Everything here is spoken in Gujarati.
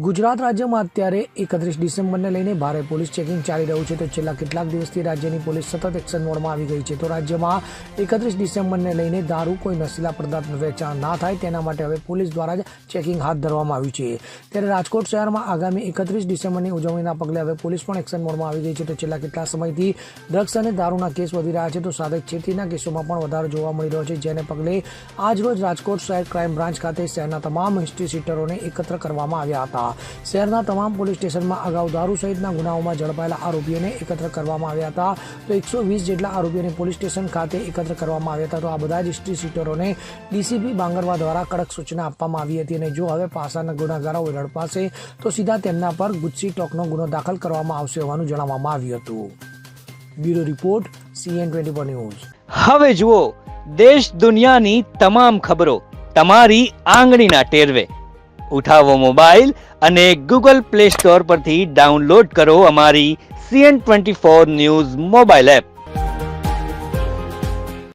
ગુજરાત રાજ્યમાં અત્યારે 31 ડિસેમ્બરને લઈને ભારે પોલીસ ચેકિંગ ચાલી રહ્યું છે. તો છેલ્લા કેટલાક દિવસથી રાજ્યની પોલીસ સતત એક્શન મોડમાં આવી ગઈ છે. તો રાજ્યમાં 31 ડિસેમ્બરને લઈને દારૂ કોઈ નશીલા પદાર્થનું વેચાણ ના થાય તેના માટે હવે પોલીસ દ્વારા જ ચેકિંગ હાથ ધરવામાં આવ્યું છે. ત્યારે રાજકોટ શહેરમાં આગામી 31 ડિસેમ્બરની ઉજવણીના પગલે હવે પોલીસ પણ એક્શન મોડમાં આવી ગઈ છે. તો છેલ્લા કેટલા સમયથી ડ્રગ્સ અને દારૂના કેસ વધી રહ્યા છે. તો સાથે છેડતીના કેસોમાં પણ વધારો જોવા મળી રહ્યો છે, જેને પગલે આજરોજ રાજકોટ શહેર ક્રાઇમ બ્રાન્ચ ખાતે શહેરના તમામ હિસ્ટ્રી સીટરોને એકત્ર કરવામાં આવ્યા હતા. શહેરના તમામ પોલીસ સ્ટેશનમાં અગાઉ દારૂ સહિતના ગુનાઓમાં ઝડપાયેલા આરોપીઓને એકત્ર કરવામાં આવ્યા હતા. તો 120 જેટલા આરોપીઓને પોલીસ સ્ટેશન ખાતે એકત્ર કરવામાં આવ્યા હતા. તો આ બધા જ હિસ્ટ્રી સીટરોને ડીસીપી બાંગરવા દ્વારા કડક સૂચના આપવામાં આવી હતી અને જો હવે પાસાના ગુનાગારો ઝડપાશે તો સીધા તેમના પર ગુજસી ટોકનો ગુનો દાખલ કરવામાં આવશે હોવાનું જણાવવામાં આવ્યું હતું. Bureau report CN24 news. હવે જુઓ દેશ દુનિયાની તમામ ખબરો તમારી આંગળીના ટેરવે. ઉઠાવો મોબાઈલ અને ગૂગલ પ્લે સ્ટોર પરથી ડાઉનલોડ કરો અમારી CN24 ન્યૂઝ મોબાઈલ એપ.